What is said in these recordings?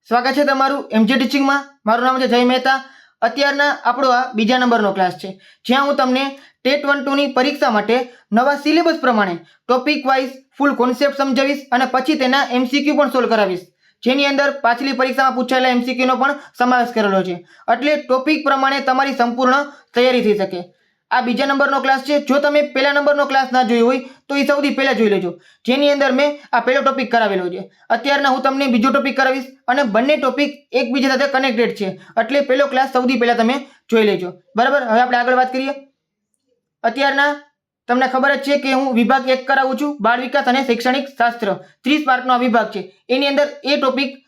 સ્વાગત છે તમારું એમજે ટીચિંગમાં। મારું નામ છે જય મહેતા। અત્યારના આપણો આ બીજા નંબરનો ક્લાસ છે, જ્યાં હું તમને ટેટ 1-2ની પરીક્ષા માટે નવા સિલેબસ પ્રમાણે ટોપિક વાઇઝ ફૂલ કોન્સેપ્ટ સમજાવીશ અને પછી તેના એમસીક્યુ પણ સોલ્વ કરાવીશ, જેની અંદર પાછલી પરીક્ષામાં પૂછાયેલા એમસીક્યુનો પણ સમાવેશ કરેલો છે, એટલે ટોપિક પ્રમાણે તમારી સંપૂર્ણ તૈયારી થઈ શકે। આ બીજા નંબરનો ક્લાસ છે। જો તમે પહેલા નંબરનો ક્લાસ ના જોયો હોય તો એ સૌથી પહેલા જોઈ લેજો, જેની અંદર મેં આ પહેલો ટોપિક કરાવેલો છે। અત્યારના હું તમને બીજો ટોપિક કરાવીશ અને બંને ટોપિક એકબીજા સાથે કનેક્ટેડ છે, એટલે પહેલો ક્લાસ સૌથી પહેલા તમે જોઈ લેજો, બરાબર। હવે આપણે આગળ વાત કરીએ। અત્યારના તમને ખબર જ છે કે હું વિભાગ 1 કરાવું છું, બાળ વિકાસ અને શૈક્ષણિક શાસ્ત્ર। 30 માર્કનો આ વિભાગ છે। એની અંદર એ ટોપિક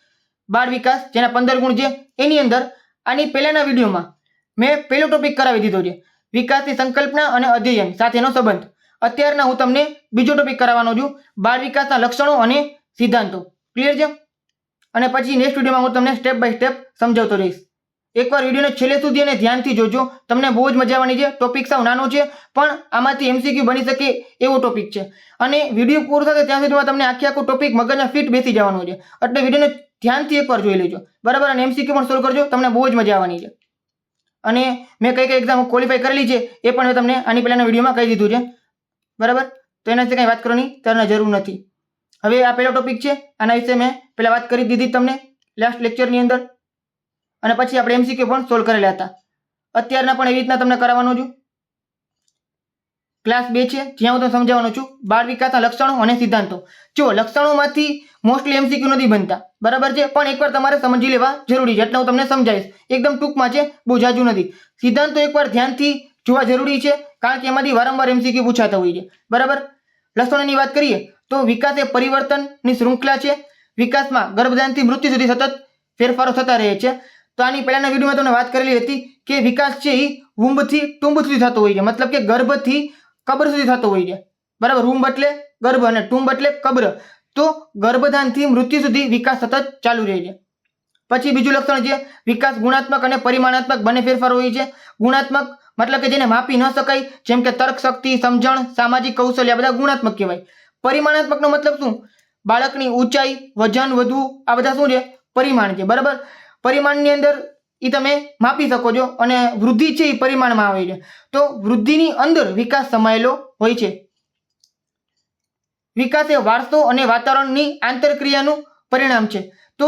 બાળ વિકાસ, જેના 15 ગુણ છે, એની અંદર આની પહેલાના વિડીયોમાં મેં પહેલો ટોપિક કરાવી દીધો છે, વિકાસની સંકલ્પના અને અધ્યયન સાથેનો સંબંધ। અત્યારના હું તમને બીજો ટોપિક કરાવવાનો છું, બાળ વિકાસના લક્ષણો અને સિદ્ધાંતો। ક્લિયર છે? અને પછી નેક્સ્ટ વિડીયોમાં હું તમને સ્ટેપ બાય સ્ટેપ સમજાવતો રહીશ। એકવાર વિડીયોને છેલ્લે સુધી અને ધ્યાનથી જોજો, તમને બહુ જ મજા આવવાની છે। ટોપિક સાવ નાનો છે, પણ આમાંથી એમસીક્યુ બની શકે એવો ટોપિક છે, અને વિડીયો પૂરો થશે ત્યાં સુધીમાં તમને આખો ટોપિક મગજમાં ફિટ બેસી જવાનો છે, એટલે વિડીયોને ધ્યાનથી એકવાર જોઈ લેજો, બરાબર। અને એમસીક્યુ પણ સોલ્વ કરજો, તમને બહુ જ મજા આવવાની છે। અને મેં કઈ કઈ એક્ઝામ ક્વોલિફાય કરેલી છે એ પણ મેં તમને આની પહેલાના વિડીયોમાં કહી દીધું છે, બરાબર। તો એના વિશે કંઈ વાત કરવાની તમને જરૂર નથી। હવે આ પહેલો ટોપિક છે, આના વિશે મેં પહેલા વાત કરી દીધી તમને લાસ્ટ લેક્ચરની અંદર, અને પછી આપણે એમસીક્યુ પણ સોલ્વ કરેલા હતા। અત્યારના પણ એવી રીતના તમને કરાવવાનો છું। ક્લાસ 2 છે, જ્યાં હું તમને સમજાવવાનો છું બાળ વિકાસના લક્ષણો અને સિદ્ધાંતો। જો લક્ષણોમાંથી મોસ્ટલી એમસીક્યુ નથી બનતા, બરાબર છે, પણ એકવાર તમારે સમજી લેવા જરૂરી છે, એટલે હું તમને સમજાવીશ। એકદમ ટૂંકમાં છે, બહુ જાજુ નથી। સિદ્ધાંતો એકવાર ધ્યાનથી જોવા જરૂરી છે, કારણ કે એમાંથી વારંવાર એમસીક્યુ પૂછાતા હોય છે, બરાબર। લક્ષણોની વાત કરીએ તો વિકાસ એ પરિવર્તનની શૃંખલા છે। વિકાસમાં ગર્ભધારણથી મૃત્યુ સુધી સતત ફેરફારો થતા રહે છે। તો આની પહેલાના વિડીયોમાં તમને વાત કરેલી હતી કે વિકાસ છે એ વૂંબથી ટુંબ સુધી થતો હોય છે, મતલબ કે ગર્ભથી કબર સુધી થતો હોય છે, બરાબર। વૂંબ એટલે ગર્ભ અને ટુંબ એટલે કબ્ર, તો ગર્ભધારણથી મૃત્યુ સુધી વિકાસ સતત ચાલુ રહે છે। પછી બીજું લક્ષણ છે વિકાસ ગુણાત્મક અને પરિમાણાત્મક બંને ફેરફારો હોય છે। ગુણાત્મક મતલબ કે જેને માપી ન શકાય, જેમ કે તર્ક શક્તિ, સમજણ, સામાજિક કૌશલ્ય, આ બધા ગુણાત્મક કહેવાય। પરિમાણાત્મકનો મતલબ શું? બાળકની ઊંચાઈ, વજન વધવું, આ બધા શું છે? પરિમાણ છે, બરાબર। પરિમાણની અંદર એ તમે માપી શકો છો, અને વૃદ્ધિ છે એ પરિમાણમાં આવે છે, તો વૃદ્ધિની અંદર વિકાસ સમાયેલો હોય છે। વિકાસ એ વારસો અને વાતાવરણની આંતરક્રિયાનું પરિણામ છે। તો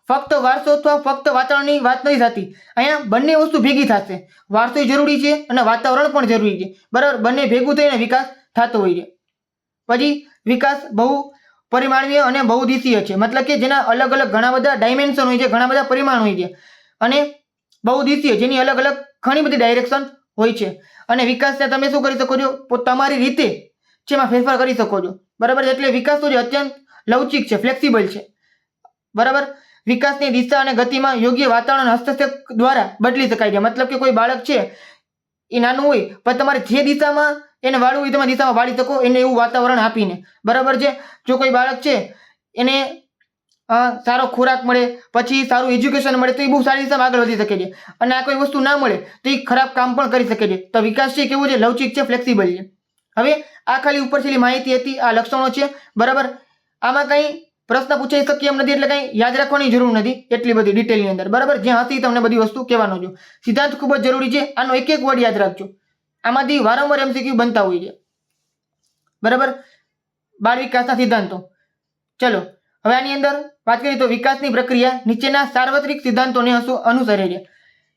ફક્ત વારસો અથવા ફક્ત વાતાવરણની વાત નથી થતી, અહીંયા બંને વસ્તુ ભેગી થશે। વારસો જરૂરી છે અને વાતાવરણ પણ જરૂરી છે, બરાબર। બંને ભેગું થઈને વિકાસ થતો હોય છે। પછી વિકાસ બહુ પરિમાણીય અને બહુદિશીય છે, મતલબ કે જેના અલગ અલગ ઘણા બધા ડાયમેન્શન હોય છે, ઘણા બધા પરિમાણ હોય છે, અને બહુદિશીય જેની અલગ અલગ ઘણી બધી ડાયરેક્શન હોય છે। અને વિકાસને તમે શું કરી શકો છો? તમારી રીતે જેમાં ફેરફાર કરી શકો છો, બરાબર। એટલે વિકાસ તો અત્યંત લવચિક છે, ફ્લેક્સિબલ છે, બરાબર। વિકાસની દિશા અને ગતિમાં યોગ્ય વાતાવરણ હસ્તક્ષેપ દ્વારા બદલી શકાય છે, મતલબ કે કોઈ બાળક છે એ નાનું હોય, પણ તમારે જે દિશામાં એને વાળવું હોય તમે દિશામાં વાળી શકો, એને એવું વાતાવરણ આપીને, બરાબર છે। જો કોઈ બાળક છે એને સારો ખોરાક મળે, પછી સારું એજ્યુકેશન મળે, તો એ બહુ સારી દિશામાં આગળ વધી શકે છે, અને આ કોઈ વસ્તુ ના મળે તો એ ખરાબ કામ પણ કરી શકે છે। તો વિકાસ છે કેવું છે? લવચિક છે, ફ્લેક્સિબલ છે। હવે આ ખાલી ઉપર છેલ્લી માહિતી હતી, આ લક્ષણો છે, બરાબર। આમાં કંઈ પ્રશ્ન પૂછાઈ શકે એમ નથી, એટલે કંઈ યાદ રાખવાની જરૂર નથી એટલી બધી ડિટેલની અંદર, બરાબર। જ્યાં હતી તમને બધી વસ્તુ કહેવાનો છું। સિદ્ધાંત ખૂબ જ જરૂરી છે, આનો એક એક વર્ડ યાદ રાખજો, આમાંથી વારંવાર એમસીક્યુ બનતા હોય છે, બરાબર। બાળ વિકાસના સિદ્ધાંતો, ચલો હવે આની અંદર વાત કરીએ તો વિકાસની પ્રક્રિયા નીચેના સાર્વત્રિક સિદ્ધાંતોને અનુસરે છે,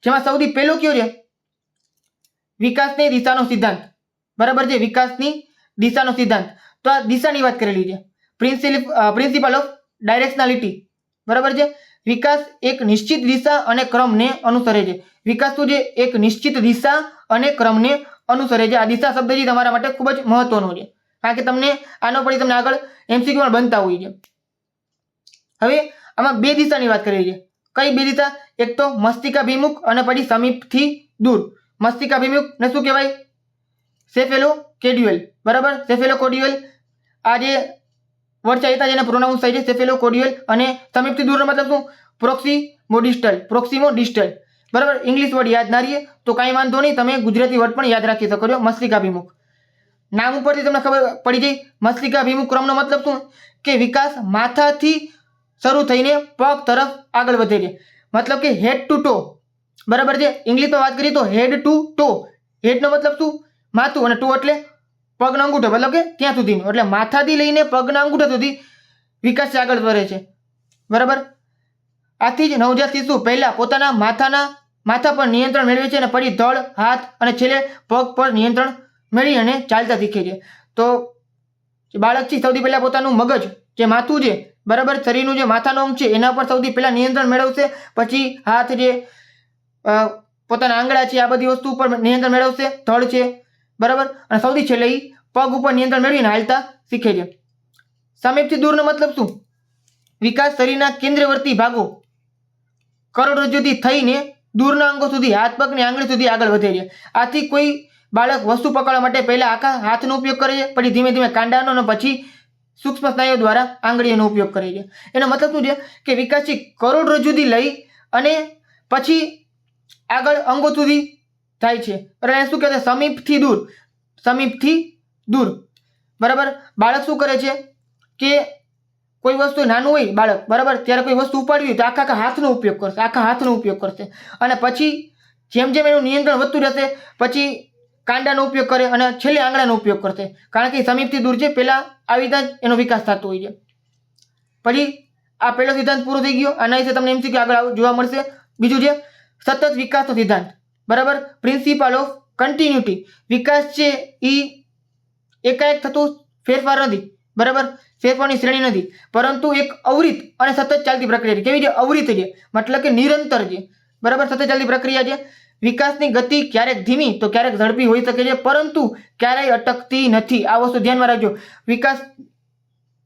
જેમાં સૌથી પહેલો કયો છે? વિકાસની દિશાનો સિદ્ધાંત, બરાબર છે। વિકાસની દિશાનો સિદ્ધાંત, તો આ દિશાની વાત કરેલી છે, પ્રિન્સિપલ ઓફ ડાયરેક્શનાલિટી, બરાબર છે। વિકાસ એક નિશ્ચિત દિશા અને ક્રમને અનુસરે છે। વિકાસ શું છે? એક નિશ્ચિત દિશા અને ક્રમને અનુસરે છે। આ દિશા શબ્દ છે તમારા માટે ખૂબ જ મહત્વનો છે, કારણ કે તમને આનો પછી તમને આગળ એમસીક્યુ પણ બનતા હોય છે। હવે આમાં બે દિશાની વાત કરી છે, કઈ બે દિશા? એક તો મસ્તિષ્કાભિમુખ અને પછી સમીપથી દૂર। મસ્તિષ્કાભિમુખ ને શું કહેવાય? સેફેલોકોડ્યુઅલ, બરાબર। સેફેલોકોડ્યુઅલ આ જે વર્ડ છે જેને પ્રોનાઉન્સ થાય છે સેફેલોકોડ્યુઅલ, અને સમીપથી દૂરનો મતલબ શું? પ્રોક્સિમોડિસ્ટલ, પ્રોક્સિમોડિસ્ટલ, બરાબર। ઇંગ્લિશ વર્ડ યાદ ના રહીએ તો કાંઈ વાંધો નહીં, તમે ગુજરાતી વર્ડ પણ યાદ રાખી શકો છો। મસ્તિષ્કાભિમુખ નામ ઉપરથી તમને ખબર પડી જાય। મસ્તિષ્કાભિમુખ ક્રમનો મતલબ શું? કે વિકાસ માથાથી શરૂ થઈને પગ તરફ આગળ વધે છે, મતલબ કે હેડ ટુ ટો, બરાબર છે. ઇંગ્લિશમાં વાત કરીએ તો હેડ ટુ ટો. હેડનો મતલબ શું? માથું, અને ટો એટલે પગનો અંગૂઠો, મતલબ કે ત્યાં સુધીનું, એટલે માથાથી લઈને પગના અંગૂઠા સુધી વિકાસ આગળ વધે છે, બરાબર. આથી જ નવજાત શિશુ પહેલા પોતાના માથા પર નિયંત્રણ મેળવે છે, અને પછી ધડ, હાથ અને છેલ્લે પગ પર નિયંત્રણ મેળવી અને ચાલતા શીખે છે. તો બાળક છે સૌથી પહેલા પોતાનું મગજ, જે માથું છે, બરાબર, શરીરનું જે માથાનો અંગ છે એના પર સૌથી પહેલા નિયંત્રણ મેળવશે, પછી હાથ જે પોતાના આંગળા છે આ બધી વસ્તુ ઉપર નિયંત્રણ મેળવશે, ધડ છે, બરાબર, અને સૌથી છેલ્લે પગ ઉપર નિયંત્રણ મેળવીને હાલતા શીખે છે. સમીપથી દૂરનો મતલબ શું? વિકાસ શરીરના કેન્દ્રવર્તી ભાગો કરોડરજ્જુથી થઈને દૂરના અંગો સુધી, હાથ પગની આંગળી સુધી આગળ વધે છે. આથી કોઈ બાળક વસ્તુ પકડવા માટે પહેલા આખા હાથનો ઉપયોગ કરે છે, પછી ધીમે ધીમે કાંડાનો, અને પછી સૂક્ષ્મ સ્નાયુઓ દ્વારા આંગળીઓનો ઉપયોગ કરે છે. એનો મતલબ શું છે કે વિકાસથી કરોડરજ્જુથી લઈ અને પછી આગળ અંગો સુધી થાય છે. એટલે શું કહેવાય? સમીપથી દૂર. સમીપથી દૂર, બરાબર. બાળક શું કરે છે કે કોઈ વસ્તુ નાનું હોય બાળક, બરાબર, ત્યારે કોઈ વસ્તુ ઉપાડવી હોય તો આખા હાથનો ઉપયોગ કરશે, આખા હાથનો ઉપયોગ કરશે, અને પછી જેમ જેમ એનું નિયંત્રણ વધતું રહેશે પછી કાંડાનો ઉપયોગ કરે અને છેલ્લે આંગળાનો ઉપયોગ કરશે, કારણ કે સમીપથી દૂર છે, પહેલા આવી રીતના જ એનો વિકાસ થતો હોય છે. પછી આ પહેલો સિદ્ધાંત પૂરો થઈ ગયો. આના વિશે તમને MCQ આગળ જોવા મળશે. બીજું છે સતત વિકાસનો સિદ્ધાંત, બરાબર, પ્રિન્સિપલ ઓફ કન્ટિન્યુટી. વિકાસ છે એ એકાએક થતું ફેરફાર નથી, બરાબર, ફેરફારની શ્રેણી નથી, પરંતુ એક અવિરત અને સતત ચાલતી પ્રક્રિયા છે. કેવી છે? અવિરત છે, મતલબ કે નિરંતર છે, બરાબર, સતત ચાલતી પ્રક્રિયા છે. વિકાસની ગતિ ક્યારેક ધીમી તો ક્યારેક ઝડપી હોઈ શકે છે, પરંતુ ક્યારેય અટકતી નથી. આ વસ્તુ ધ્યાનમાં રાખજો. વિકાસ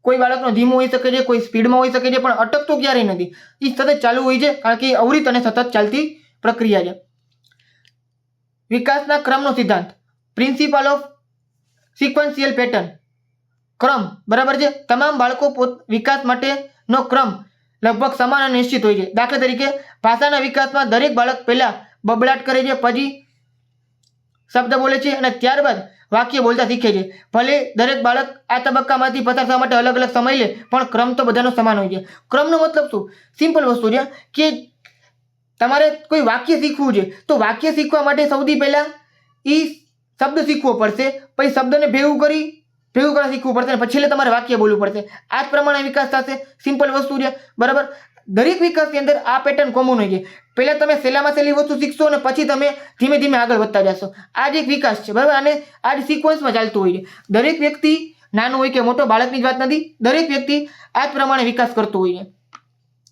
કોઈ બાળકનો ધીમો હોઈ શકે છે, કોઈ સ્પીડમાં હોઈ શકે છે, પણ અટકતો ક્યારેય નથી. એ સતત ચાલુ હોય છે, કારણ કે અવિરત અને સતત ચાલતી પ્રક્રિયા છે. વિકાસના ક્રમનો સિદ્ધાંત, પ્રિન્સિપલ ઓફ સિક્વન્શિયલ પેટર્ન. ક્રમ, બરાબર છે. તમામ બાળકો વિકાસ માટેનો ક્રમ લગભગ સમાન અને નિશ્ચિત હોય છે. દાખલા તરીકે ભાષાના વિકાસમાં દરેક બાળક પહેલા બબડાટ કરે છે, પછી શબ્દ બોલે છે અને ત્યારબાદ વાક્ય બોલતા શીખે છે. ભલે દરેક બાળક આ તબક્કામાંથી પસાર થવા માટે અલગ અલગ સમય લે, પણ ક્રમ તો બધાનો સમાન હોય છે. ક્રમનો મતલબ શું? સિમ્પલ વસ્તુ છે કે તમારે કોઈ વાક્ય શીખવું છે તો વાક્ય શીખવા માટે સૌથી પહેલા એ શબ્દ શીખવો પડશે, પછી શબ્દને ભેગું કરવા શીખવું પડશે, પછી છેલ્લે તમારે વાક્ય બોલવું પડશે. આ જ પ્રમાણે વિકાસ થશે. સિમ્પલ વસ્તુ છે, બરાબર. દરેક વિકાસની અંદર આ પેટર્ન કોમન હોય છે. પહેલા તમે સહેલામાં સહેલી વસ્તુ શીખશો અને પછી તમે ધીમે ધીમે આગળ વધતા જશો. આ જ એક વિકાસ છે, બરાબર. અને આ જ સિક્વન્સમાં ચાલતું હોય છે. દરેક વ્યક્તિ નાનો હોય કે મોટો, બાળકની જ વાત નથી, દરેક વ્યક્તિ આ જ પ્રમાણે વિકાસ કરતો હોય છે,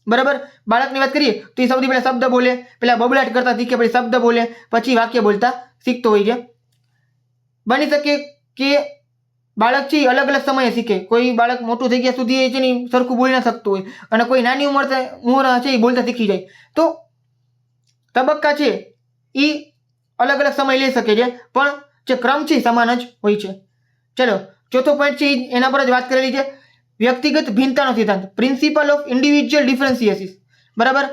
બરાબર. બાળકની વાત કરીએ તો એ સૌથી પહેલા શબ્દ બોલે, પહેલા બબડાટ કરતા શીખે, પછી શબ્દ બોલે, પછી વાક્ય બોલતા શીખતો હોય છે. બની શકે કે બાળક છે અલગ અલગ સમયે શીખે. કોઈ બાળક મોટું થઈ ગયા સુધી છે ને સરખું બોલી ના શકતું હોય, અને કોઈ નાની ઉંમર છે એ બોલતા શીખી જાય. તો તબક્કા છે એ અલગ અલગ સમય લઈ શકે છે, પણ જે ક્રમ છે સમાન જ હોય છે. ચલો, ચોથો પોઈન્ટ છે એના પર જ વાત કરેલી છે, વ્યક્તિગત ભિન્નતાનો સિદ્ધાંત, પ્રિન્સિપલ ઓફ ઇન્ડિવિજ્યુઅલ ડિફરન્સિએસિસ, બરાબર.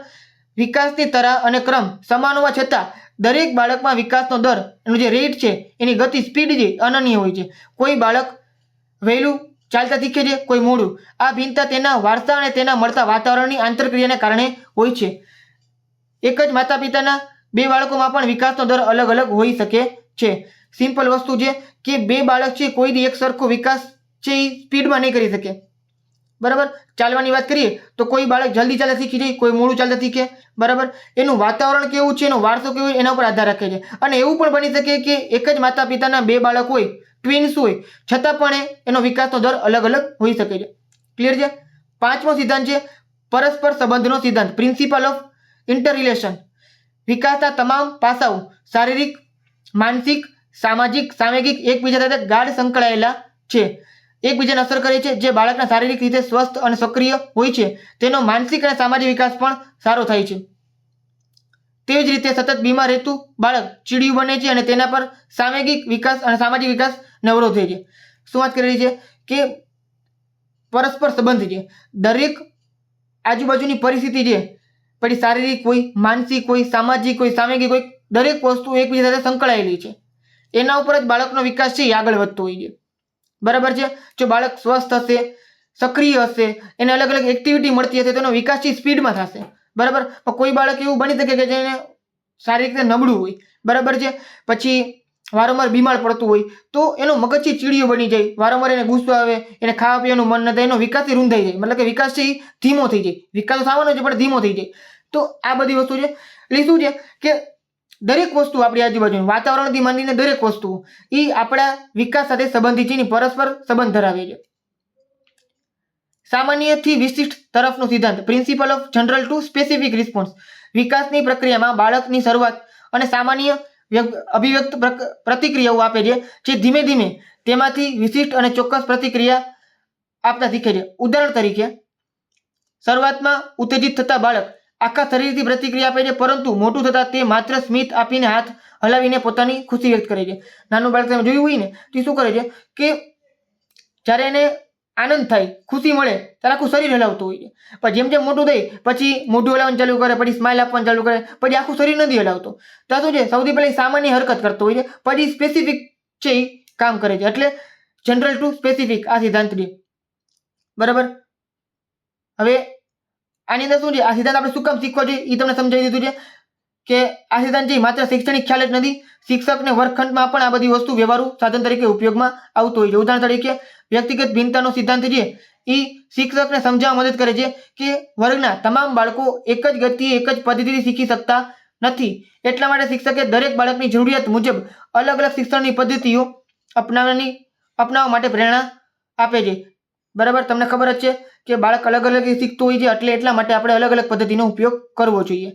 વિકાસની તરાહ અને ક્રમ સમાન હોવા છતાં દરેક બાળકમાં વિકાસનો દર, એનો જે રેટ છે, એની ગતિ, સ્પીડ છે અનન્ય હોય છે. કોઈ બાળક વહેલું ચાલતા શીખે છે, કોઈ મોડું. આ ભિન્નતા તેના વારસા અને તેના મળતા વાતાવરણની આંતરક્રિયાને કારણે હોય છે. એક જ માતા પિતાના બે બાળકોમાં પણ વિકાસનો દર અલગ અલગ હોઈ શકે છે. સિમ્પલ વસ્તુ છે કે બે બાળક છે કોઈ દી એક સરખો વિકાસ છે એ સ્પીડમાં નહીં કરી શકે, બરાબર. ચાલવાની વાત કરીએ તો કોઈ બાળક જલ્દી ચાલતા શીખી જાય, કોઈ મોડું ચાલતા શીખે, બરાબર. એનું વાતાવરણ કેવું છે, એનો વારસો કેવો હોય, એના ઉપર આધાર રાખે છે. અને એવું પણ બની શકે કે એક જ માતા પિતાના બે બાળક હોય, ટ્વિન્સ હોય, છતાં પણ એનો વિકાસનો દર અલગ અલગ હોઈ શકે છે. ક્લિયર છે? પાંચમો સિદ્ધાંત છે પરસ્પર સંબંધનો સિદ્ધાંત, પ્રિન્સિપલ ઓફ ઇન્ટરરિલેશન. વિકાસના તમામ પાસાઓ શારીરિક, માનસિક, સામાજિક, સાંવેગિક એકબીજા સાથે ગાઢ સંકળાયેલા છે, એકબીજાને અસર કરે છે. જે બાળકના શારીરિક રીતે સ્વસ્થ અને સક્રિય હોય છે તેનો માનસિક અને સામાજિક વિકાસ પણ સારો થાય છે. તેવી જ રીતે સતત બીમાર રહેતું બાળક ચીડિયું બને છે અને તેના પર સાંવેગિક વિકાસ અને સામાજિક વિકાસ નવરો થાય છે. શું વાત કરેલી છે કે પરસ્પર સંબંધ છે. દરેક આજુબાજુની પરિસ્થિતિ છે, પછી શારીરિક હોય, માનસિક હોય, સામાજિક હોય, સાંવેગિક હોય, દરેક વસ્તુ એકબીજા સાથે સંકળાયેલી છે. એના ઉપર જ બાળકનો વિકાસ છે એ આગળ વધતો હોય છે, બરાબર છે. જો બાળક સ્વસ્થ હશે, સક્રિય હશે, એને અલગ અલગ એક્ટિવિટી મળતી હશે, તેનો વિકાસની સ્પીડમાં થશે. બરાબર. પણ કોઈ બાળક એવું બની શકે કે જેને શારીરિક રીતે નબળું હોય, બરાબર છે, પછી વારંવાર બીમાર પડતું હોય, તો એનો મગજથી ચીડિયો બની જાય, વારંવાર એને ગુસ્સો આવે, એને ખાવા પીવાનું મન ન થાય, એનો વિકાસ રૂંધાઈ જાય, મતલબ કે વિકાસ છે એ ધીમો થઈ જાય. વિકાસ થવાનો છે પણ ધીમો થઈ જાય. તો આ બધી વસ્તુ છે. એટલે શું છે કે દરેક વસ્તુ આપણી આજુબાજુ વાતાવરણથી માંડીને દરેક વસ્તુ એ આપણા વિકાસ સાથે સંબંધિત છે, પરસ્પર સંબંધ ધરાવે છે. સામાન્યથી વિશિષ્ટ તરફનો સિદ્ધાંત, principle of general to specific response. વિકાસની પ્રક્રિયામાં બાળકની શરૂઆત અને સામાન્ય અભિવ્યક્ત પ્રતિક્રિયાઓ આપે છે, જે ધીમે ધીમે તેમાંથી વિશિષ્ટ અને ચોક્કસ પ્રતિક્રિયા આપતા શીખે છે. ઉદાહરણ તરીકે, શરૂઆતમાં ઉત્તેજિત થતા બાળક આખા શરીરથી પ્રતિક્રિયા આપે છે, પરંતુ મોટું થતાં તે માત્ર સ્મિત આપીને હાથ હલાવીને પોતાની ખુશી વ્યક્ત કરે છે. નાનું બાળક તમે જોયું હોય ને, તે શું કરે છે કે જ્યારે એને આનંદ થાય, ખુશી મળે, ત્યારે આખું શરીર હલાવતું હોય છે. પણ જેમ જેમ મોટું થાય પછી મોઢું હલાવવાનું ચાલુ કરે, પછી સ્માઇલ આપવાનું ચાલુ કરે, પછી આખું શરીર નથી હલાવતું. તો શું છે, સૌથી પહેલા સામાન્ય હરકત કરતો હોય છે, પછી સ્પેસિફિક છે એ કામ કરે છે. એટલે જનરલ ટુ સ્પેસિફિક આ સિદ્ધાંત છે. બરાબર. હવે આની અંદર શું છે, આ સિદ્ધાંત આપણે શું કામ શીખવા જોઈએ એ તમને સમજાવી દીધું છે કે આ સિદ્ધાંત છે માત્ર શૈક્ષણિક ખ્યાલ જ નથી, શિક્ષકને વર્ગખંડમાં પણ આ બધી વસ્તુ વ્યવહારુ સાધન તરીકે ઉપયોગમાં આવતું હોય છે. ઉદાહરણ તરીકે, વ્યક્તિગત ભિન્નતાનો સિદ્ધાંત છે એ શિક્ષકને સમજાવવા મદદ કરે છે કે વર્ગના તમામ બાળકો એક જ ગતિએ એક જ પદ્ધતિથી શીખી શકતા નથી. એટલા માટે શિક્ષકે દરેક બાળકની જરૂરિયાત મુજબ અલગ અલગ શિક્ષણની પદ્ધતિઓ અપનાવવા માટે પ્રેરણા આપે છે. બરાબર. તમને ખબર જ છે કે બાળક અલગ અલગ શીખતું હોય છે, એટલે એટલા માટે આપણે અલગ અલગ પદ્ધતિનો ઉપયોગ કરવો જોઈએ.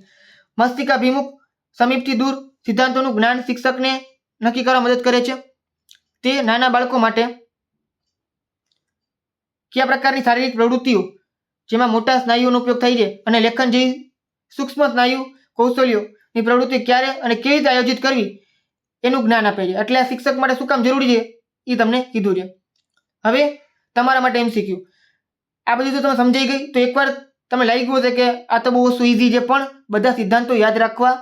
મસ્તિષ્કાભિમુખ સમીપથી દૂર સિદ્ધાંતોનું જ્ઞાન શિક્ષકને નક્કી કરવા મદદ કરે છે. તે નાના બાળકો માટે કયા પ્રકારની શારીરિક પ્રવૃત્તિઓ, જેમાં મોટા સ્નાયુઓનો ઉપયોગ થાય છે, અને લેખન જેવી સૂક્ષ્મ સ્નાયુ કૌશલ્યોની પ્રવૃત્તિ ક્યારે અને કેવી રીતે આયોજિત કરવી એનું જ્ઞાન આપે છે. એટલે આ શિક્ષક માટે શું કામ જરૂરી છે એ તમને કીધું છે. હવે તમારા માટે MCQ. આ બધી તો તમે સમજાઈ ગઈ, તો એકવાર તમે લાગ્યું હશે કે આ તો બહુ વસ્તુ ઇઝી છે, પણ બધા સિદ્ધાંતો યાદ રાખવા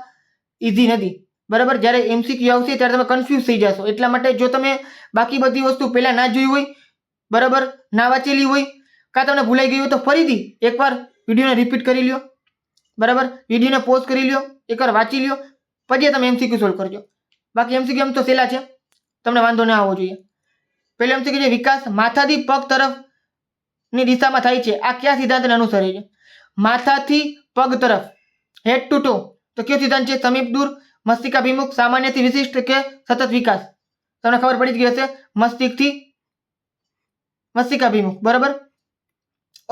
ઇઝી નથી. બરાબર. જ્યારે MCQ આવશે ત્યારે તમે કન્ફ્યુઝ થઈ જશો. એટલા માટે જો તમે બાકી બધી વસ્તુ પહેલા ના જોઈ હોય, બરાબર, ના વાંચેલી હોય, કાં તમને ભૂલાઈ ગયું હોય, તો ફરીથી એકવાર વિડીયોને રિપીટ કરી લ્યો. બરાબર. વિડીયોને પોઝ કરી લ્યો, એકવાર વાંચી લ્યો, પછી તમે MCQ સોલ્વ કરજો. બાકી MCQ એમ તો સહેલા છે, તમને વાંધો ના આવવો જોઈએ. પહેલો MCQ છે, વિકાસ માથાથી પગ તરફની દિશામાં થાય છે. આ કયા સિદ્ધાંતને અનુસરે છે? માથાથી પગ તરફ, હેડ ટુ ટો, તો કયો સિદ્ધાંત છે? સમીપ દૂર, મસ્તિષ્કાભિમુખ, સામાન્યથી વિશિષ્ટ કે સતત વિકાસ? તમને ખબર પડી જ ગઈ હશે, મસ્તિષ્કાભિમુખ. બરાબર.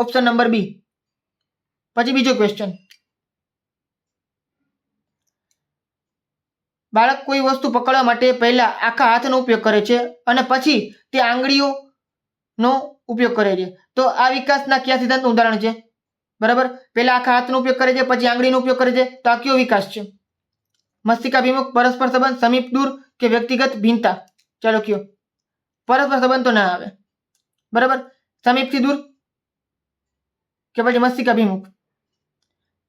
Option number B. પછી બીજો ક્વેશ્ચન, બાળક કોઈ વસ્તુ પકડવા માટે પહેલા આખા હાથનો ઉપયોગ કરે છે અને પછી તે આંગળીઓનો ઉપયોગ કરે છે. તો આ વિકાસના કયા સિદ્ધાંતનું ઉદાહરણ છે? બરાબર. પહેલા આખા હાથનો ઉપયોગ કરે છે, પછી આંગળીનો ઉપયોગ કરે છે, તો આ કયો વિકાસ છે? મસ્તિષ્કાભિમુખ, પરસ્પર સંબંધ, સમીપ દૂર કે વ્યક્તિગત ભિન્નતા? ચાલો કયો. પરસ્પર સંબંધ તો ના આવે. બરાબર. સમીપથી દૂર કે પછી મસ્તિષ્કાભિમુખ?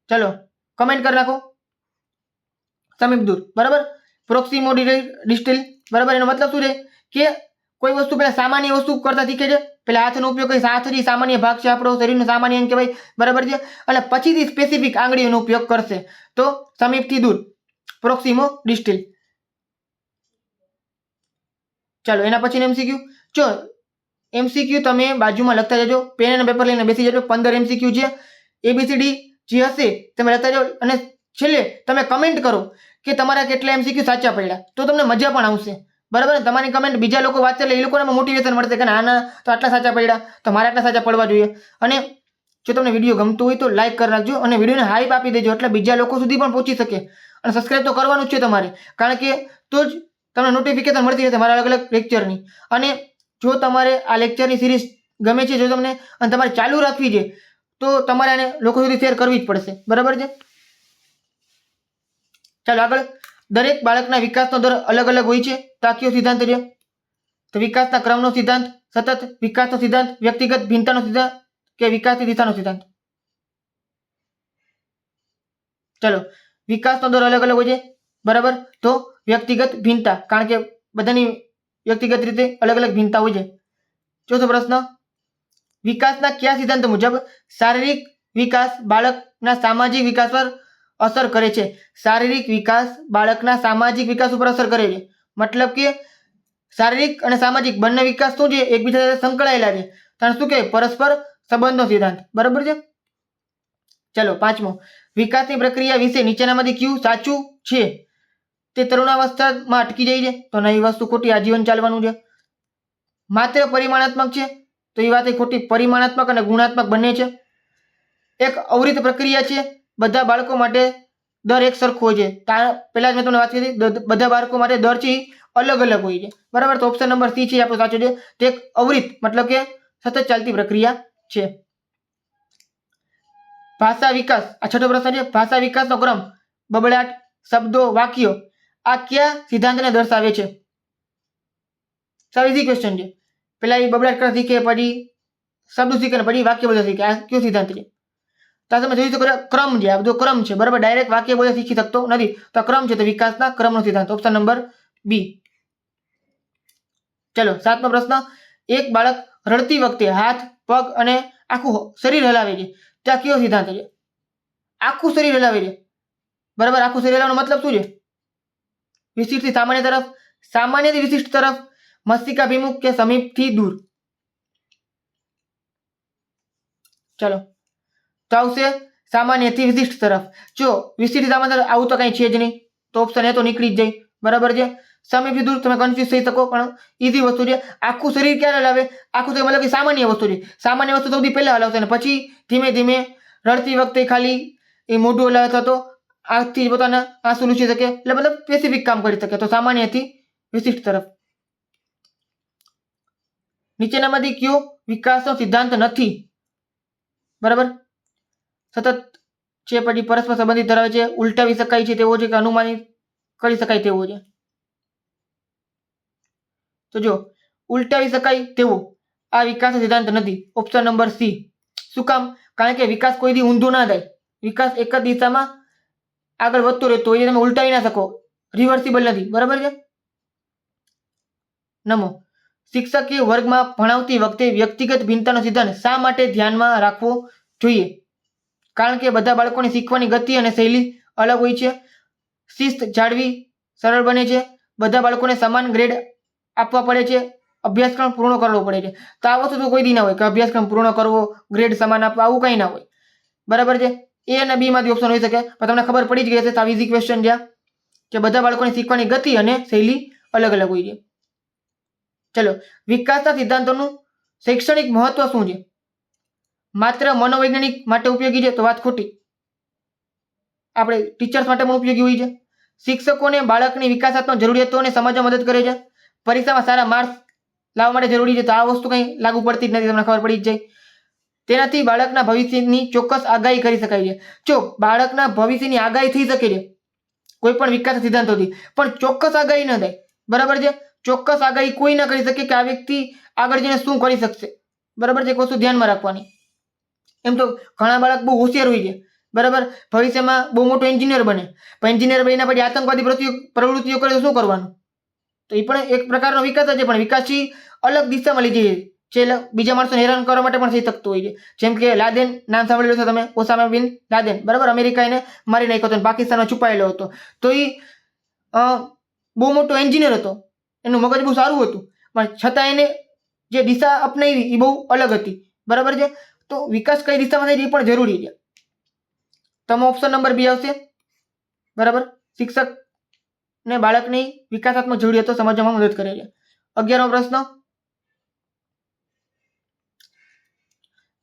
ચલો કમેન્ટ કરી નાખો. સમીપ દૂર. બરાબર. પ્રોક્સિમો ડિસ્ટલ. બરાબર. એનો મતલબ શું છે કે કોઈ વસ્તુ પહેલા સામાન્ય વસ્તુ કરતા શીખે છે, પહેલા હાથનો ઉપયોગ કરી, હાથ જે સામાન્ય ભાગ છે આપણો શરીરનો સામાન્ય અંગ કહેવાય. બરાબર છે. અને પછીથી સ્પેસિફિક આંગળીઓનો ઉપયોગ કરશે, તો સમીપથી દૂર, પ્રોક્સિમો ડિસ્ટલ. ચાલો એના પછી MCQ. જો MCQ તમે બાજુમાં લખતા જજો, પેન અને પેપર લઈને બેસી જજો. 15 MCQ છે. ABCD જે હશે તમે લખતા જાઓ, અને છેલ્લે તમે કમેન્ટ કરો કે તમારા કેટલા MCQ સાચા પડ્યા, તો તમને મજા પણ આવશે. બરાબર. તમારી કમેન્ટ બીજા લોકો વાંચે એટલે એ લોકોને મોટિવેશન મળશે કે આના તો આટલા સાચા પડ્યા, તો મારે આટલા સાચા પડવા જોઈએ. અને જો તમને વિડીયો ગમતો હોય તો લાઈક કરી નાખજો અને વિડીયોને હાઈપ આપી દેજો, એટલે બીજા લોકો સુધી પણ પહોંચી શકે. અને સબસ્ક્રાઇબ તો કરવાનું જ છે તમારે, કારણ કે તો જ તમને નોટિફિકેશન મળતી રહેશે મારા અલગ અલગ લેક્ચરની. અને જો તમારે આ લેક્ચરની સિરીઝ ગમે છે, જો તમને અને તમારે ચાલુ રાખવી છે, તો તમારે આને લોકો સુધી શેર કરવી જ પડશે. બરાબર છે. ચાલો આગળ. દરેક બાળકના વિકાસનો દર અલગ અલગ હોય છે, તો આ કયો સિદ્ધાંત છે? તો વિકાસના ક્રમનો સિદ્ધાંત, સતત વિકાસનો સિદ્ધાંત, વ્યક્તિગત ભિન્નતાનો સિદ્ધાંત કે વિકાસની દિશાનો સિદ્ધાંત? ચલો, વિકાસનો દર અલગ અલગ હોય છે. બરાબર. તો વ્યક્તિગત ભિન્નતા, કારણ કે બધાની વ્યક્તિગત રીતે અલગ અલગ ભિન્નતા હોય છે. ચોથો પ્રશ્ન, વિકાસના કયા સિદ્ધાંત મુજબ શારીરિક વિકાસ બાળકના સામાજિક વિકાસ પર અસર કરે છે? શારીરિક વિકાસ બાળકના સામાજિક વિકાસ ઉપર અસર કરે છે. મતલબ કે શારીરિક અને સામાજિક બંને વિકાસ શું છે? એકબીજા સાથે સંકળાયેલા છે. ત્યારે શું કહેવાય? પરસ્પર સંબંધનો સિદ્ધાંત. બરાબર છે. ચલો, પાંચમો, વિકાસની પ્રક્રિયા વિશે નીચેનામાંથી કયું સાચું છે? તે તરુણાવસ્થામાં અટકી જાય છે, તો નહીં, વસ્તુ ખોટી, આજીવન ચાલવાનું છે. માત્ર પરિમાણાત્મક છે, તો એ વાત એ ખોટી. પરિમાણાત્મક અને ગુણાત્મક બંને છે. એક અવરિત પ્રક્રિયા છે, બધા બાળકો માટે દર એક સરખો હોય છે. પહેલા જ મેં તમને વાત કરી બધા બાળકો માટે દર છે અલગ અલગ હોય છે. બરાબર, તો ઓપ્શન નંબર સી છે આપણો સાચો છે. તે એક અવરિત મતલબ કે સતત ચાલતી પ્રક્રિયા છે. ભાષા વિકાસ, આ છઠ્ઠો પ્રશ્ન છે. ભાષા વિકાસનો ક્રમ, બબડાટ, શબ્દો, વાક્યો, આ કયા સિદ્ધાંતને દર્શાવે છે? સાવ ઇઝી ક્વેશ્ચન છે. પેલા એ બબડાટ કરતા શીખે, પછી શબ્દો શીખે, પછી વાક્ય બધા શીખે. આ કયો સિદ્ધાંત છે? તો તમે જોઈ શકો ક્રમ છે. આ બધો ક્રમ છે. બરાબર, ડાયરેક્ટ વાક્ય બધા શીખી શકતો નથી. તો ક્રમ છે, તો વિકાસના ક્રમનો સિદ્ધાંત. Option number B. ચલો, સાતમો પ્રશ્ન. એક બાળક રડતી વખતે હાથ, પગ અને આખું શરીર હલાવે છે, ત્યાં કયો સિદ્ધાંત છે? આખું શરીર હલાવે છે. બરાબર, આખું શરીર હલાવવાનો મતલબ શું છે? વિશિષ્ટથી સામાન્ય તરફ, સામાન્યથી વિશિષ્ટ તરફ, મસ્તિષ્કાભિમુખ કે સમીપથી દૂર? ચલો, તો આવશે સામાન્યથી વિશિષ્ટ તરફ. જો વિશિષ્ટ સામાન્ય તરફ આવું તો કંઈ છે જ નહીં, તો ઓપ્શન એ તો નીકળી જ જાય. બરાબર છે. સમીપથી દૂર તમે કન્ફ્યુઝ થઈ શકો, પણ ઈઝી વસ્તુ છે. આખું શરીર ક્યારે હલાવે? આખું શરીર મતલબ કે સામાન્ય વસ્તુ છે. સામાન્ય વસ્તુ સૌથી પહેલા હલાવશે અને પછી ધીમે ધીમે રડતી વખતે ખાલી એ મોઢું હલાવે અથવા તો આંખથી પોતાના આંસુ લૂછી શકે, એટલે મતલબ સ્પેસિફિક કામ કરી શકે. તો સામાન્યથી વિશિષ્ટ તરફ. નીચેનામાંથી કયો વિકાસનો સિદ્ધાંત નથી? બરાબર, સતત છે, પછી પરસ્પર સંબંધિત ધરાવે છે, ઉલટાવી શકાય છે તેવો છે, કે અનુમાનિત કરી શકાય તેવો છે? તો જો ઉલટાવી શકાય તેવો આ વિકાસનો સિદ્ધાંત નથી. Option number C. શું કામ? કારણ કે વિકાસ કોઈ દી ઊંધો ના થાય. વિકાસ એક જ દિશામાં આગળ વધતો રહેતો હોય, તમે ઉલટાવી ના શકો. રિવર્સિબલ નથી. બરાબર છે. નમો, શિક્ષકે વર્ગમાં ભણાવતી વખતે વ્યક્તિગત ભિન્નતાનો સિદ્ધાંત શા માટે ધ્યાનમાં રાખવો જોઈએ? કારણ કે બધા બાળકોની શીખવાની ગતિ અને શૈલી અલગ હોય છે. શિસ્ત જાળવી સરળ બને છે. બધા બાળકોને સમાન ગ્રેડ આપવા પડે છે. અભ્યાસક્રમ પૂર્ણ કરવો પડે છે. તો આ વસ્તુ તો કોઈ દી ના હોય કે અભ્યાસક્રમ પૂર્ણ કરવો, ગ્રેડ સમાન આપવા, આવું કંઈ ના હોય. બરાબર છે. એ અને બી માંથી ઓપ્શન હોઈ શકે, પણ તમને ખબર પડી જ ગઈ હશે. આ ઇઝી ક્વેશ્ચન છે કે બધા બાળકોની શીખવાની ગતિ અને શૈલી અલગ અલગ હોય છે. ચલો, વિકાસના સિદ્ધાંતોનું શૈક્ષણિક મહત્વ શું છે? માત્ર મનોવૈજ્ઞાનિક માટે ઉપયોગી છે, તો વાત ખોટી. આપણે ટીચર્સ માટે પણ ઉપયોગી હોય છે. શિક્ષકોને બાળકની વિકાસાત્મક જરૂરિયાતોને સમજવા મદદ કરે છે. પરીક્ષામાં સારા માર્ક્સ લાવવા માટે જરૂરી છે, તો આ વસ્તુ કંઈ લાગુ પડતી જ નથી, તમને ખબર પડી જ જાય. તેનાથી બાળકના ભવિષ્યની ચોક્કસ આગાહી કરી શકાય છે. જો બાળકના ભવિષ્યની આગાહી થઈ શકે છે કોઈ પણ વિકાસ સિદ્ધાંતોથી, પણ ચોક્કસ આગાહી ન થાય. બરાબર છે. ચોક્કસ આગાહી કોઈ ના કરી શકે કે આ વ્યક્તિ આગળ જઈને શું કરી શકશે. બરાબર છે. એક વસ્તુ ધ્યાનમાં રાખવાની. એમ તો ઘણા બાળક બહુ હોશિયાર હોય છે. બરાબર, ભવિષ્યમાં બહુ મોટો એન્જિનિયર બને, પણ એન્જિનિયર બન્યા પછી આતંકવાદી પ્રવૃત્તિઓ કરે તો શું કરવાનું? તો એ પણ એક પ્રકારનો વિકાસ જ છે, પણ વિકાસથી અલગ દિશામાં લઈ જઈએ છે. બીજા માણસોને હેરાન કરવા માટે પણ થઈ શકતો હોય છે. જેમ કે લાદેન, નામ સાંભળેલું છે તમે, ઓસામા બિન લાદેન. બરાબર, અમેરિકા એને મારી નાખ્યો હતો, પાકિસ્તાનમાં છુપાયેલો હતો. તો એ બહુ મોટો એન્જિનિયર હતો, એનું મગજ બહુ સારું હતું, પણ છતાં એને જે દિશા અપનાવી એ બહુ અલગ હતી. બરાબર છે. તો વિકાસ કઈ દિશામાં થાય એ પણ જરૂરી છે. તમે ઓપ્શન નંબર બી આવશે. બરાબર, શિક્ષક ને બાળકની વિકાસાત્મક જરૂરિયાતો સમજવામાં મદદ કરે છે. 11મો પ્રશ્ન.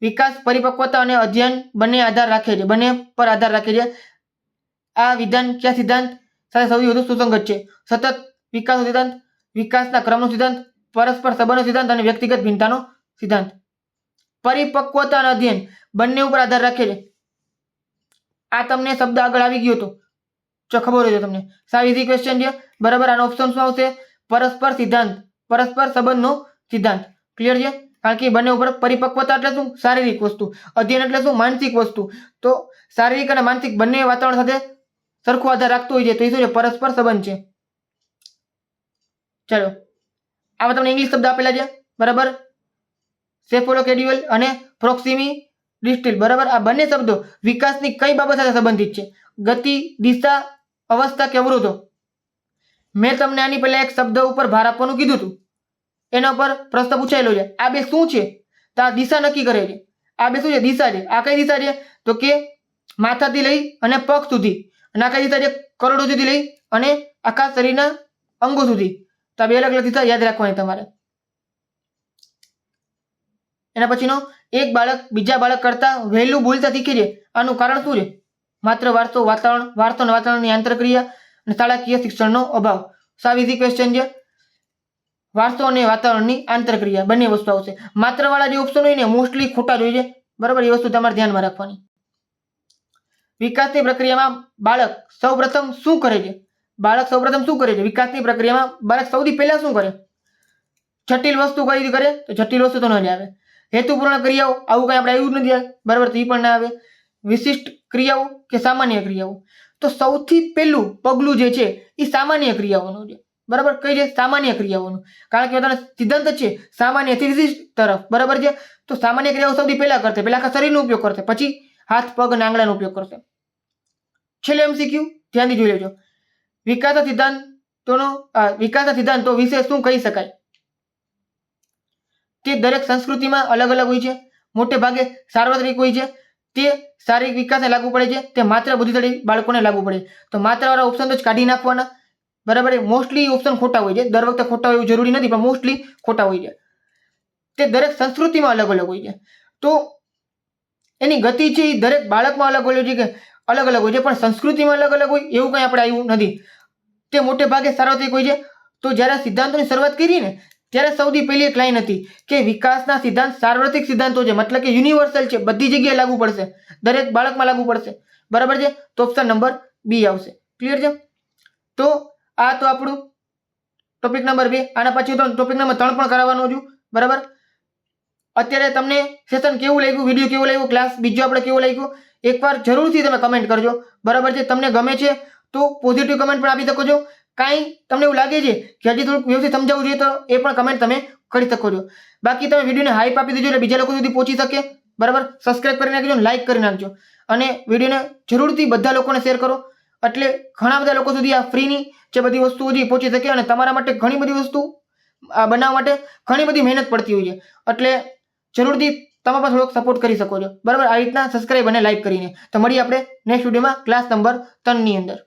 વિકાસ પરિપક્વતા અને અધ્યયન બંને આધાર રાખે છે, બંને પર આધાર રાખે છે. આ વિધાન કયા સિદ્ધાંત સાથે સૌથી વધુ સુસંગત છે? સતત વિકાસનો સિદ્ધાંત, વિકાસના ક્રમનો સિદ્ધાંત, પરસ્પર સંબંધનો સિદ્ધાંત અને વ્યક્તિગત ભિન્નતાનો સિદ્ધાંત. પરિપક્વતા અને અધ્યયન બંને ઉપર આધાર રાખે છે. આ તમને શબ્દ આગળ આવી ગયો હતો, જો ખબર હોય તો તમને. સાવ ઇઝી ક્વેશ્ચન છે. બરાબર, આનો ઓપ્શન શું આવશે? પરસ્પર સિદ્ધાંત, પરસ્પર સંબંધનો સિદ્ધાંત. ક્લિયર છે? કારણ કે બંને ઉપર પરિપક્વતા એટલે શું? શારીરિક વસ્તુ. અધ્યયન એટલે શું? માનસિક વસ્તુ. તો શારીરિક અને માનસિક બંને વાતાવરણ સાથે સરખો આધાર રાખતો હોય છે, તો એ શું છે? પરસ્પર સંબંધ છે. ચલો, આમાં તમને ઇંગ્લિશ શબ્દ આપેલા છે. બરાબર, સેફોલોકેડ્યુઅલ અને પ્રોક્સિમી ડિસ્ટિલ. બરાબર, આ બંને શબ્દો વિકાસની કઈ બાબત સાથે સંબંધિત છે? ગતિ, દિશા, અવસ્થા કે અવરોધો? મેં તમને આની પહેલા એક શબ્દ ઉપર ભાર આપવાનું કીધું હતું, એના પર પ્રશ્ન પૂછાયેલો છે. આ બે શું છે? તો આ દિશા નક્કી કરે છે. આ બે શું છે? દિશા છે. આ કઈ દિશા છે? તો કે માથાથી લઈ અને પગ સુધી. અને આ કઈ દિશા છે? કરોડરજ્જુથી લઈ અને આખા શરીરના અંગો સુધી. તો આ બે અલગ અલગ દિશા યાદ રાખવાની તમારે. એના પછીનો, એક બાળક બીજા બાળક કરતા વહેલું બોલતા શીખે છે, આનું કારણ શું છે? માત્ર વારસો, વાતાવરણ, વારસો અને વાતાવરણની આંતરક્રિયા અને શાળાકીય શિક્ષણનો અભાવ. સાવ ઇઝી ક્વેશ્ચન છે. વારસો અને વાતાવરણની આંતરક્રિયા બંને વસ્તુ આવશે. માત્ર વાળા જે ઓપ્શન હોય ને મોસ્ટલી ખોટા જ હોય છે. બરાબર, એ વસ્તુ તમારે ધ્યાનમાં રાખવાની. વિકાસની પ્રક્રિયામાં બાળક સૌપ્રથમ શું કરે છે? બાળક સૌપ્રથમ શું કરે છે? વિકાસની પ્રક્રિયામાં બાળક સૌથી પહેલા શું કરે? જટિલ વસ્તુ કઈ રીતે કરે? તો જટિલ વસ્તુ તો ન જ આવે. હેતુપૂર્ણ ક્રિયાઓ, આવું કઈ આપણે આવ્યું જ નથી. બરાબર, તો એ પણ ના આવે. વિશિષ્ટ ક્રિયાઓ કે સામાન્ય ક્રિયાઓ? તો સૌથી પહેલું પગલું જે છે એ સામાન્ય ક્રિયાઓનું છે. બરાબર, કઈ છે? સામાન્ય ક્રિયાઓનું. કારણ કે બધાનો સિદ્ધાંત છે સામાન્યથી વિશિષ્ટ તરફ. બરાબર છે, તો સામાન્ય ક્રિયાઓ સૌથી પહેલા કરશે, પહેલા આખા શરીરનો ઉપયોગ કરશે, પછી હાથ, પગ અને આંગળાનો ઉપયોગ કરશે. છેલ્લે MCQ ધ્યાનથી જોઈ લેજો. વિકાસના સિદ્ધાંતો વિશે શું કહી શકાય? તે દરેક સંસ્કૃતિમાં અલગ અલગ હોય છે. મોટે ભાગે સાર્વત્રિક હોય છે. તે શારીરિક વિકાસને લાગુ પડે છે. તે માત્ર બુદ્ધિશાળી બાળકોને લાગુ પડે. તો માત્ર વાળા ઓપ્શન તો જ કાઢી નાખવાના. બરાબર, મોસ્ટલી ઓપ્શન ખોટા હોય છે. દર વખતે ખોટા હોય એવું જરૂરી નથી, પણ મોસ્ટલી ખોટા હોય છે. તે દરેક સંસ્કૃતિમાં અલગ અલગ હોય છે. તો એની ગતિ છે એ દરેક બાળકમાં અલગ હોય છે કે અલગ અલગ હોય છે, પણ સંસ્કૃતિમાં અલગ અલગ હોય એવું કંઈ આપણે આવ્યું નથી. તે મોટે ભાગે સાર્વત્રિક હોય છે. તો જ્યારે સિદ્ધાંતોની શરૂઆત કરી ને ત્યારે સૌથી પહેલી એક લાઈન હતી કે વિકાસના સિદ્ધાંત સાર્વત્રિક સિદ્ધાંતો છે, મતલબ કે યુનિવર્સલ છે, બધી જગ્યાએ લાગુ પડશે, દરેક બાળકમાં લાગુ પડશે. બરાબર છે, તો ઓપ્શન નંબર બી આવશે. ક્લિયર છે? તો આ તો આપણું ટોપિક નંબર 2. આના પછી તો ટોપિક નંબર 3 પણ કરાવવાનો છું. બરાબર, અત્યારે તમને સેશન કેવું લાગ્યું, વિડીયો કેવો લાગ્યો, ક્લાસ બીજો આપણે કેવો લાગ્યો, એકવાર જરૂરથી તમે કમેન્ટ કરજો. બરાબર છે, તમને ગમે છે તો પોઝિટિવ કમેન્ટ પણ આપી શકો છો. કાંઈ તમને એવું લાગે છે કે હજી થોડુંક વ્યવસ્થિત સમજાવવું જોઈએ તો એ પણ કમેન્ટ તમે કરી શકો છો. બાકી તમે વિડીયોને હાઈપ આપી દેજો એટલે બીજા લોકો સુધી પહોંચી શકે. બરાબર, સબસ્ક્રાઇબ કરી નાખજો, લાઈક કરી નાખજો અને વિડીયોને જરૂરથી બધા લોકોને શેર કરો, એટલે ઘણા બધા લોકો સુધી આ ફ્રીની જે બધી વસ્તુઓ છે પહોંચી શકે. અને તમારા માટે ઘણી બધી વસ્તુ બનાવવા માટે ઘણી બધી મહેનત પડતી હોય છે, એટલે જરૂરથી તમે પણ થોડોક સપોર્ટ કરી શકો છો. બરાબર, આ રીતના સબસ્ક્રાઇબ અને લાઈક કરીને. તો મળીએ આપણે નેક્સ્ટ વિડીયોમાં ક્લાસ નંબર 3 ની અંદર.